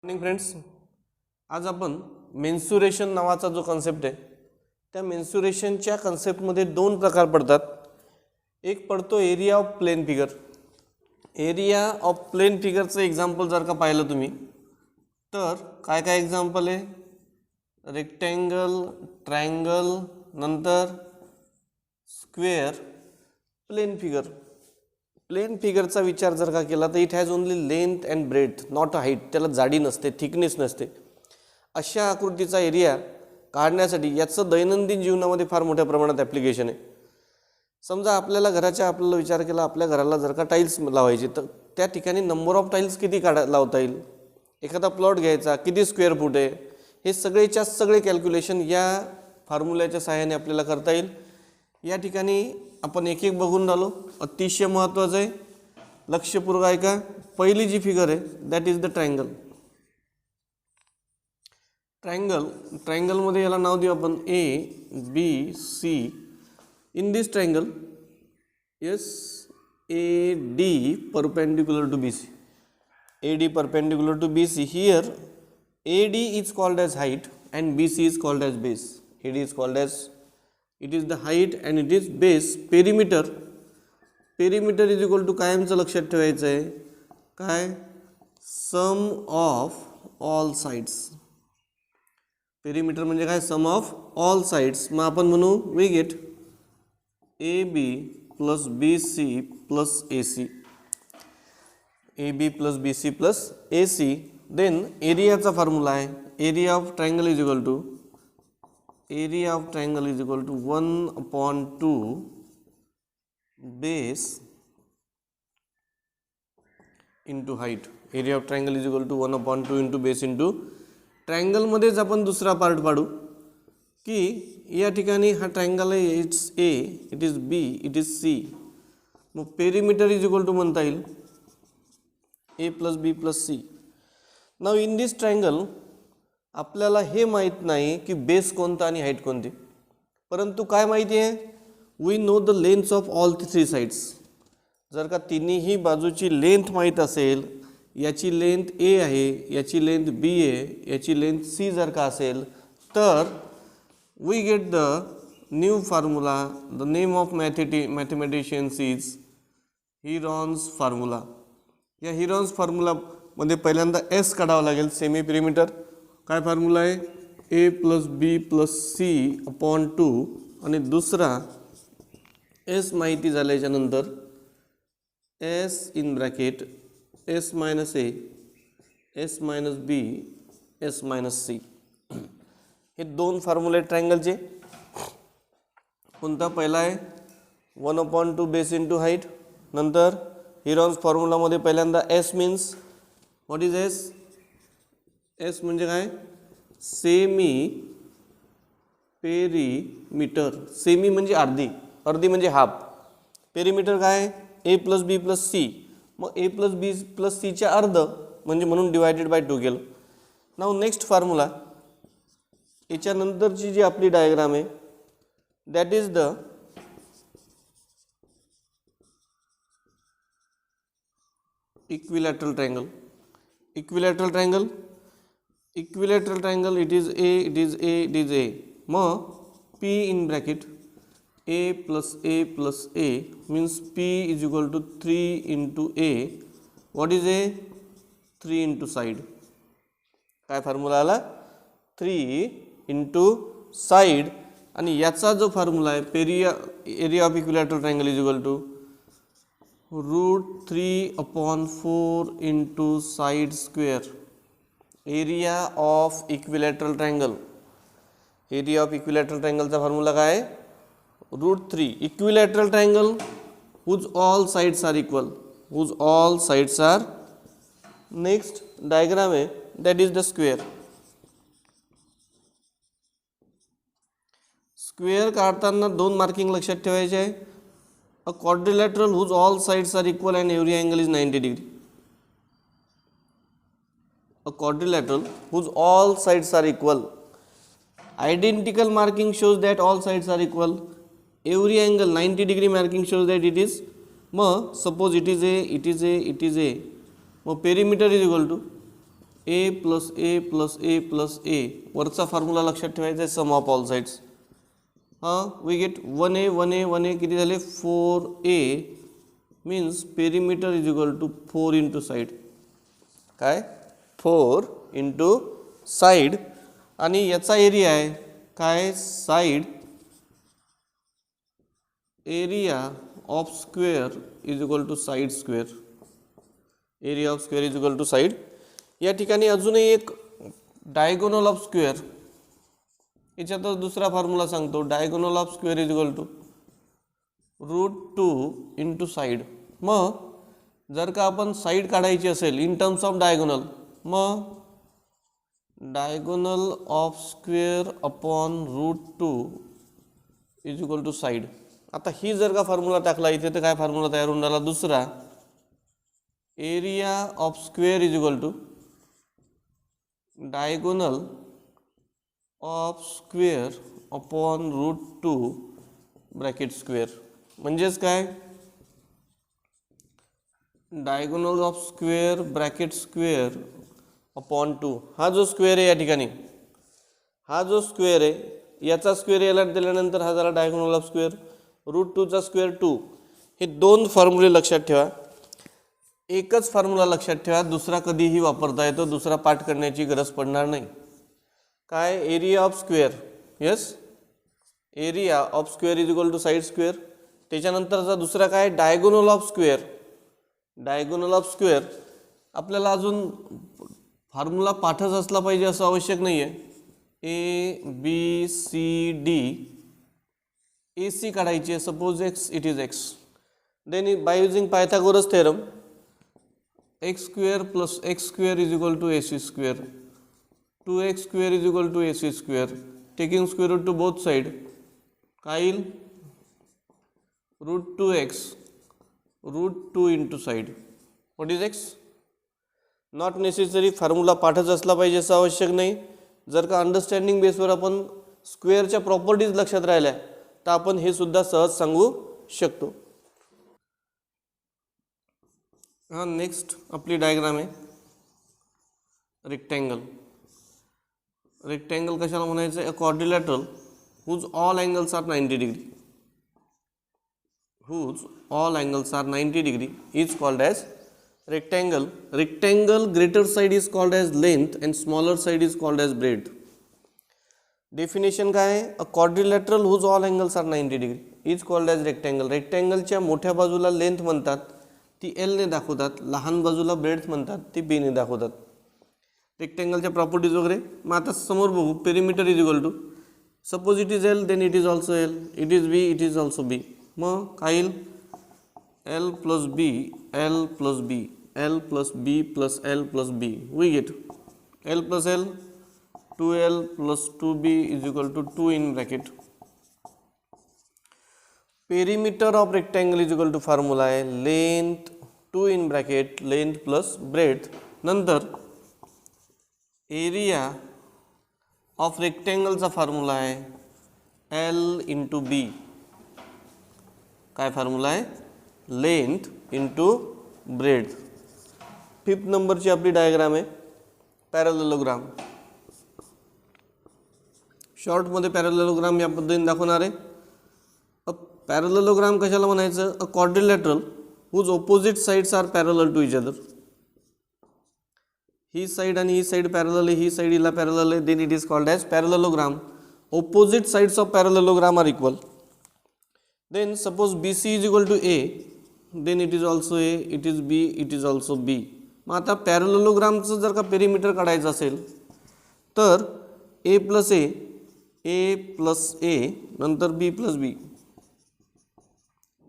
Morning friends, आज आपण mensuration नावाचा जो कन्सेप्ट आहे त्या मेन्सुरेशनच्या कन्सेप्टमध्ये दोन प्रकार पडतात. एक पडतो area of plane figure. Area of plane फिगरचं एक्झाम्पल जर का पाहिलं तुम्ही तर काय काय एक्झाम्पल आहे, रेक्टँगल, ट्रायंगल, नंतर स्क्वेअर, प्लेन फिगर. प्लेन फिगरचा विचार जर का केला तर it has only length and breadth, not height. त्याला जाडी नसते, थिकनेस नसते. अशा आकृतीचा एरिया काढण्यासाठी याचं दैनंदिन जीवनामध्ये फार मोठ्या प्रमाणात ॲप्लिकेशन आहे. समजा आपल्याला विचार केला, आपल्या घराला जर का टाईल्स लावायचे तर त्या ठिकाणी नंबर ऑफ टाईल्स किती लावता येईल, एखादा प्लॉट घ्यायचा किती स्क्वेअर फूट आहे, हे सगळे कॅल्क्युलेशन या फॉर्म्युल्याच्या सहाय्याने आपल्याला करता येईल. या ठिकाणी आपण एक एक बघून राहिलो. अतिशय महत्त्वाचं आहे, लक्षपूर्वक ऐका. पहिली जी फिगर आहे दॅट इज द ट्रायंगल. ट्रायंगलमध्ये याला नाव देऊ आपण ABC. In this triangle AD perpendicular to BC. AD perpendicular to BC. Here AD is called as height and BC is called as base. AD is called as, it is the height and it is base. Perimeter is equal to कायमचं लक्षात ठेवायचं आहे काय, sum of all sides. Perimeter म्हणजे काय, sum of all sides. मग आपण म्हणू we get AB plus BC plus AC. AB plus BC plus AC. Then एरियाचा फॉर्म्युला आहे, area of triangle is equal to 1/2 base into height. Area of triangle is equal to 1/2 into base into. ट्रायंगलमध्येच आपण दुसरा part पाडू की या ठिकाणी हा ट्रायंगल आहे, it's A, it is B, it is C. मग पेरिमीटर इज इक्वल टू म्हणता येईल A plus B plus C. Now in this triangle आपल्याला हे माहीत नाही की बेस कोणता आणि हाईट कोणती, परंतु काय माहिती आहे, we know the lengths of all 3 sides. जर का तिन्ही बाजूची लेंथ माहीत असेल, याची लेंथ A आहे, याची लेंथ B आहे, याची लेंथ C जर का असेल तर we get the new formula. The name of mathematicians is Heron's formula. या हिरॉन्स फॉर्म्युलामध्ये पहिल्यांदा S काढावं लागेल, सेमी पेरिमीटर. काय फॉर्म्युला आहे, A plus B plus C upon 2. आणि दुसरा S माहिती झाल्याच्या नंतर S in bracket S minus A, S minus B, S minus C. हे दोन फॉर्म्युले ट्रायंगलचे. कोणता पहिला आहे 1/2 बेस इंटू हाईट. नंतर हिरॉन्स फॉर्म्युलामध्ये पहिल्यांदा S means what is S. S म्हणजे काय, सेमी पेरिमीटर. सेमी म्हणजे अर्धी, अर्धी म्हणजे हाफ. पेरिमीटर काय, A plus B plus C. मग A प्लस B प्लस Cच्या अर्ध म्हणजे म्हणून डिवायडेड बाय 2 केलं. नाव नेक्स्ट फॉर्म्युला, याच्यानंतरची जी आपली डायग्राम आहे that is the equilateral triangle. Equilateral triangle it is A, it is A, it is A. मग P in bracket A plus A plus A means P is equal to 3 into A. What is A, 3 into side. काय formula आला, 3 into side. आणि याचा जो formula आहे area of equilateral triangle is equal to √3/4 into side square. Area of equilateral triangle, area of equilateral ट्रायंगलचा formula काय, √3. Equilateral triangle whose all sides are equal, whose all sides are. Next diagram आहे that is the square. Square काढताना दोन marking लक्षात ठेवायचे आहे. A quadrilateral whose all sides are equal and every angle is 90 degree. A quadrilateral whose all sides are equal. Identical marking shows that all sides are equal. Every angle 90 degree marking shows that it is. मग suppose it is A, it is A, it is A. मग perimeter is equal to A plus A plus A plus A, वरचा formula लक्षात ठेवायचा आहे, sum of all sides. We get 1a 1a 1a किती झाले 4a, means perimeter is equal to 4 into side. काय 4 into side, आणि याचा area आहे काय side area of square is equal to side square. Area of square is equal to side. या ठिकाणी अजूनही एक डायगोनल ऑफ स्क्वेअर, याच्यातच दुसरा फॉर्म्युला सांगतो. Diagonal of square is equal to √2 into side. मग जर का आपण साईड काढायची असेल इन टर्म्स ऑफ डायगोनल, मग diagonal of square upon √2 is equal to side. आता ही जर का फॉर्म्युला टाकला इथे तर काय फॉर्म्युला तयार होऊन राहिला दुसरा, area of square is equal to diagonal of square upon √2 bracket square. म्हणजेच काय diagonal of square bracket square upon 2. हा जो स्क्वेअर आहे या ठिकाणी, हा जो स्क्वेअर आहे याचा स्क्वेअर याला दिल्यानंतर हा झाला डायगोनल ऑफ स्क्वेअर, √2 चा स्क्वेअर 2. हे दोन फॉर्म्युले लक्षात ठेवा. एकच फॉर्म्युला लक्षात ठेवा, दुसरा कधीही वापरता येतो, दुसरा पाठ करण्याची गरज पडणार नाही. काय area of square, yes area of square is equal to side square. त्याच्यानंतरचा दुसरा काय diagonal of square. Diagonal of square आपल्याला अजून फॉर्म्युला पाठच असला पाहिजे असं आवश्यक नाही आहे. A B C D, A C काढायची आहे, suppose x it is x. Then by using Pythagoras theorem x square plus x square is equal to A C square, 2x square is equal to ac square. Taking square root to both side काय येईल √2x √2 into side. What is x. Not necessary formula पाठच असला पाहिजे असं आवश्यक नाही. जर का अंडरस्टँडिंग बेसवर आपण स्क्वेअरच्या प्रॉपर्टीज लक्षात राहिल्या तर आपण हे सुद्धा सहज सांगू शकतो. हा नेक्स्ट आपली डायग्राम आहे रेक्टँगल. रेक्टँगल कशाला म्हणायचं आहे, a quadrilateral whose all angles are 90 degree, whose all angles are 90 degree is called as rectangle. Rectangle greater side is called as length and smaller side is called as breadth. Definition काय आहे, a quadrilateral whose all angles are 90 degree is called as rectangle. रेक्टँगलच्या मोठ्या बाजूला length म्हणतात, ती एलने दाखवतात. लहान बाजूला ब्रेड म्हणतात, ती बीने दाखवतात. रेक्टँगलच्या प्रॉपर्टीज वगैरे. मग आता समोर बघू. Perimeter is equal to suppose it is L, then it is also L, it is B, it is also B. मग काय येईल L plus B, L plus B, L plus B plus L plus B. We get L plus L 2l plus 2b is equal to 2 in bracket. Perimeter of rectangle is equal to formula आहे length 2 in bracket length plus breadth. नंतर area of रेक्टँगलचा formula आहे L into बी. काय formula आहे length into breadth. 5th नंबरची आपली diagram आहे parallelogram. शॉर्टमध्ये parallelogram या पद्धतीने दाखवणार आहे. पॅरलेलोग्राम कशाला म्हणायचं, a quadrilateral whose opposite sides are parallel to each other. ही साइड आणि ही साइड पॅरलल आहे, ही साइड हिला पॅरलल आहे, then it is called as parallelogram. Opposite sides of parallelogram are equal. Then suppose B C is equal to A, then it is also A, it is B, it is also B. मग आता पॅरलेलोग्रामचं जर का perimeter काढायचं असेल तर ए plus A plus A नंतर B plus B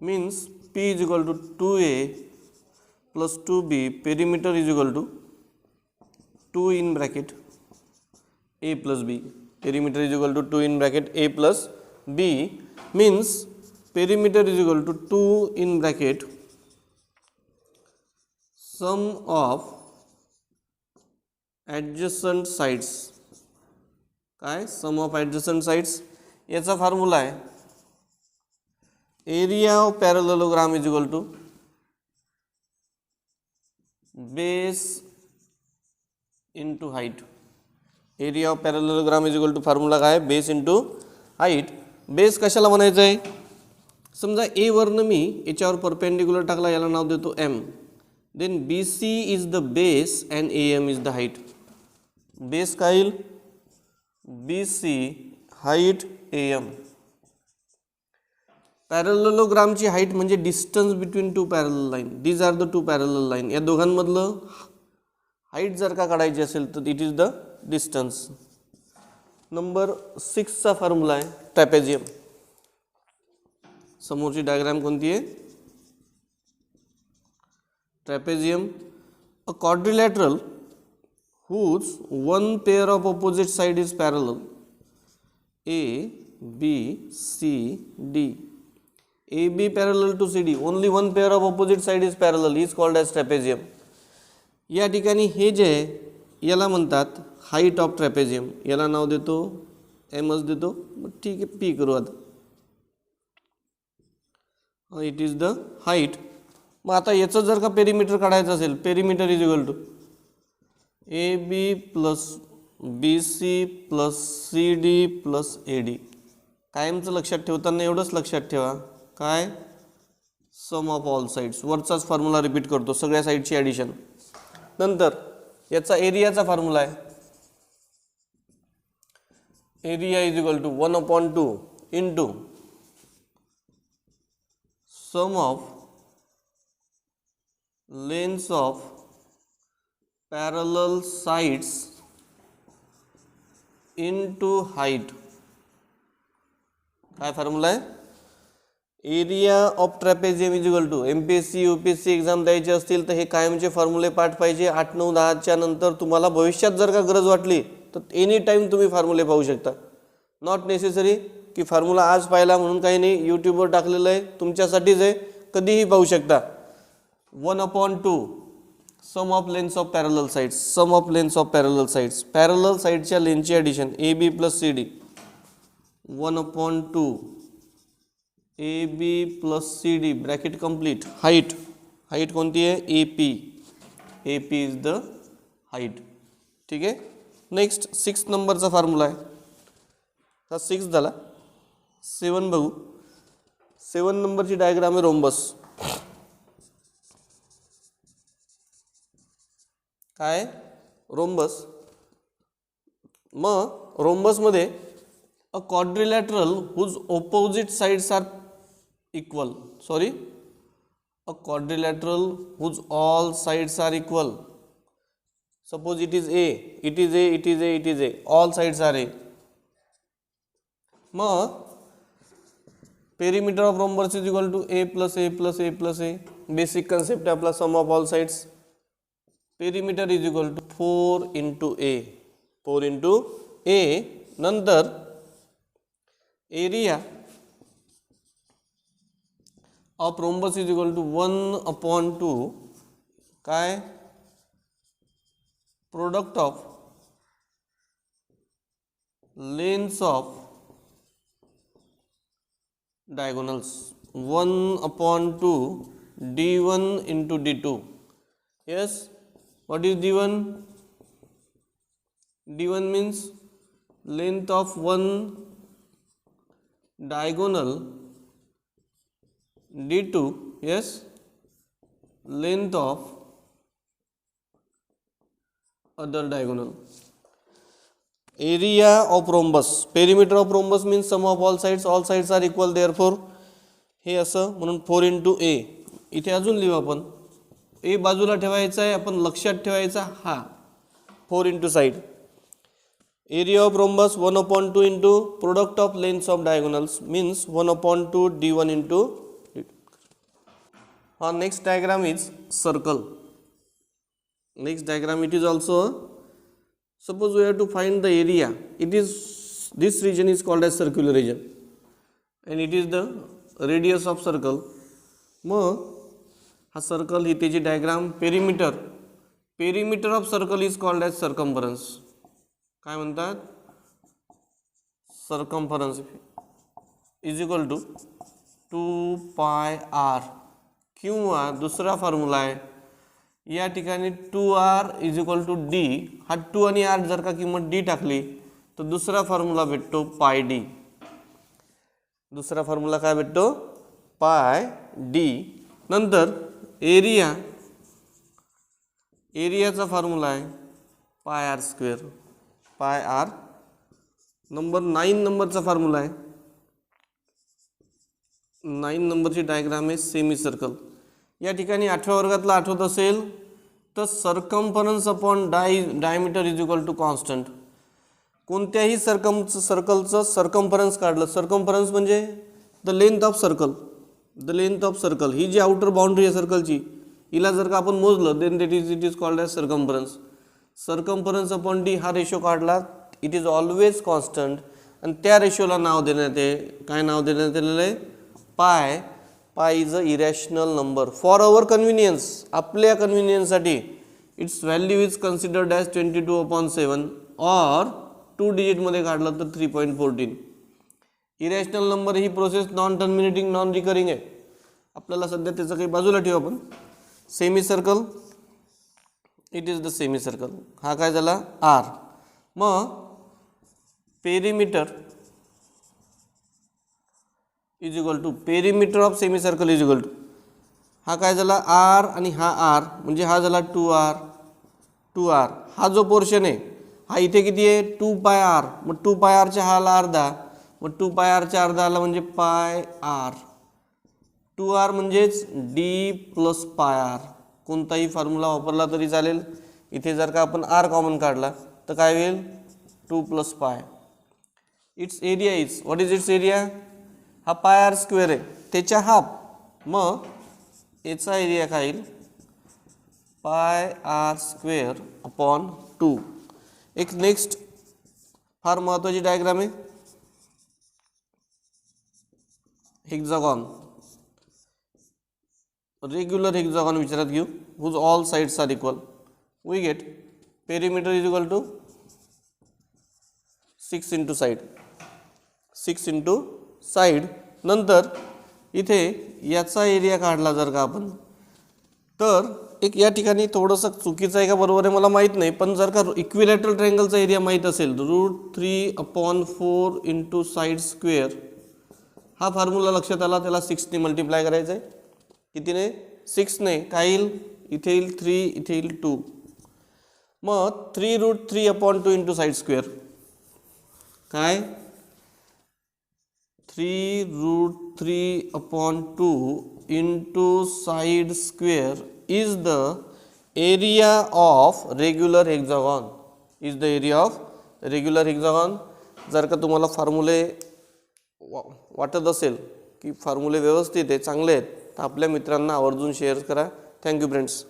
means P is equal to 2a plus 2b. Perimeter is equal to 2 in bracket a plus b. Perimeter is equal to 2 in bracket a plus b means perimeter is equal to 2 in bracket sum of adjacent sides. काय sum of adjacent sides. याचा formula आहे area of parallelogram is equal to base into height. Area of parallelogram is equal to formula काय, base into height. Base कशाला म्हणायचं आहे, समजा ए वरनं मी याच्यावर परपेंडिक्युलर टाकला, याला नाव देतो M. Then B C is the base and A M is the height. Base काय येईल, B C, height A M. पॅरलेलोग्रामची हाईट म्हणजे distance between two parallel line. These are the two parallel line. या दोघांमधलं height जर का काढायची असेल तर it is the distance. Number 6चा फॉर्म्युला आहे ट्रॅपेझियम. समोरची डायग्राम कोणती आहे, trapezium. A quadrilateral whose one pair of opposite side is parallel, A, B, C, D. AB parallel to CD. Only one pair of opposite side is parallel is called as trapezium. या ठिकाणी हे जे याला म्हणतात height of trapezium. याला नाव देतो एमच देतो, ठीक आहे, पी करू आता. It is the height. मग आता याचं जर का पेरिमीटर काढायचं असेल, perimeter is equal to A B plus B C plus C D plus A D. कायमचं लक्षात ठेवताना एवढंच लक्षात ठेवा, काय, सम ऑफ ऑल साईड्स. वरचाच फॉर्म्युला रिपीट करतो, सगळ्या साईडची ॲडिशन. नंतर याचा एरियाचा फॉर्म्युला आहे, area is equal to 1/2 into sum of lengths of parallel sides into height. काय फॉर्म्युला आहे, area of trapezium is equal to. MPSC UPSC exam द्यायचे असतील तर हे कायमचे फॉर्म्युले पाठ पाहिजे. 8, 9, 10च्या नंतर तुम्हाला भविष्यात जर का गरज वाटली तर एनी टाईम तुम्ही फॉर्म्युले पाहू शकता. नॉट नेसेसरी की फॉर्म्युला आज पाहिला म्हणून काही नाही, यूट्यूबवर टाकलेलं आहे, तुमच्यासाठीच आहे, कधीही पाहू शकता. 1/2 sum of lengths of parallel sides. Sum of lengths of parallel sides, parallel साइडच्या लेंथची addition A B plus C D. 1/2 A B plus C D bracket complete. Height, height कोणती आहे, A P. A P is the height. ठीक आहे. Next 6 नंबरचा formula आहे. हा 6 झाला. 7 बघू. 7 नंबरची डायग्राम आहे रोम्बस. काय, रोम्बस. मग रोम्बसमध्ये a quadrilateral whose opposite sides are equal. Sorry, a quadrilateral whose all sides are equal. Suppose it is A, it is A, it is A, it is A, all sides are A. मग perimeter of rhombus is equal to A plus A plus A plus A. Basic concept आहे आपला, sum of all sides. Perimeter is equal to 4 into A. 4 into A. नंतर area of rhombus is equal to 1/2 काय, product of lengths of diagonals. 1/2 d1 into d2. yes, what is d1? d1 means length of one diagonal. d2, yes, length of other diagonal. Area of rhombus, perimeter of rhombus means sum of all sides are equal, therefore हे असं म्हणून 4 into ए. इथे अजून लिहू आपण, ए बाजूला ठेवायचा आहे, आपण लक्षात ठेवायचा हा 4 into side. Area of rhombus 1/2 into product of lengths of diagonals means 1/2 d1 into. हा next diagram is circle. Next diagram it is also, suppose we have to find the area. It is, this region is called as circular region and it is the radius of circle. मग हा circle ही त्याची diagram. Perimeter of circle is called as circumference. काय म्हणतात, circumference is equal to 2 पाय r. किंवा दुसरा formula आहे या ठिकाणी 2r is equal to D, हा 2 आणि r जर का किंमत d टाकली तर दुसरा फॉर्म्युला भेटतो पाय डी. दुसरा फॉर्म्युला काय भेटतो? पाय डी. नंतर एरियाचा फॉर्म्युला आहे pi r square. Pi r. Number 9 नंबरचा फॉर्म्युला आहे. 9 नंबरची डायग्राम आहे सेमी सर्कल. या ठिकाणी 8व्या वर्गातला आठवत असेल तर circumference upon diameter is equal to constant. कोणत्याही सर्कलचं सर्कम्फरन्स काढलं. सर्कम्फरन्स म्हणजे the length of circle. The length of circle ही जी आउटर बाउंड्री आहे सर्कलची, हिला जर का आपण मोजलं then it is called as circumference. Circumference upon D हा रेशो काढला, इट इज ऑलवेज कॉन्स्टंट. आणि त्या रेशोला नाव देण्यात काय नाव देण्यात आलेलं आहे? Pi. Pi is a irrational number for our convenience. आपल्या कन्व्हिनियन्ससाठी its value is considered as 22/7 और 2 डिजिटमध्ये काढलं तर 3.14. इरॅशनल नंबर ही process non terminating non recurring आहे. आपल्याला सध्या त्याचं काही बाजूला ठेवू आपण. Semi circle, it is the semi circle. हा काय झाला? आर. मग perimeter is equal to perimeter of semi circle is equal to, हा काय झाला? आर आणि हा आर, म्हणजे हा झाला 2r. 2r हा जो पोर्शन आहे हा इथे किती आहे? 2πr. मग 2πrच्या हा आला अर्धा, मग 2πrच्या अर्धा आला म्हणजे पाय आर. 2r म्हणजेच डी प्लस पाय आर. कोणताही फॉर्म्युला वापरला तरी चालेल. इथे जर का आपण आर कॉमन काढला तर काय होईल? 2 + पाय. It's area is, what is it's area? हा पाय आर स्क्वेअर आहे, त्याच्या हाफ. मग याचा एरिया काय येईल? पाय आर स्क्वेअर अपॉन 2. एक नेक्स्ट फार महत्त्वाची डायग्राम आहे हेक्सागॉन. रेग्युलर हेक्सागॉन विचारात घेऊ, whose all sides are equal. We get perimeter is equal to 6 into side. 6 into side. नंतर इथे याचा एरिया काढला जर का आपण तर एक या ठिकाणी थोडंसं चुकीचं आहे का बरोबर आहे मला माहीत नाही, पण जर का इक्विलॅटरल ट्रायंगलचा एरिया माहीत असेल √3/4 इंटू साइड स्क्वेअर, हा फॉर्म्युला लक्षात आला. त्याला 6ने मल्टिप्लाय करायचं आहे. कितीने? 6ने. काय येईल? इथे येईल 3, इथे येईल 2. मग 3√3/2 इंटू साइड स्क्वेअर काय? 3√3/2 into side square is the area of regular hexagon. Is the area of regular hexagon. जर का तुम्हाला फॉर्म्युले वाटत असेल की फॉर्म्युले व्यवस्थित आहे, चांगले आहेत, तर आपल्या मित्रांना आवर्जून शेअर करा. Thank you friends.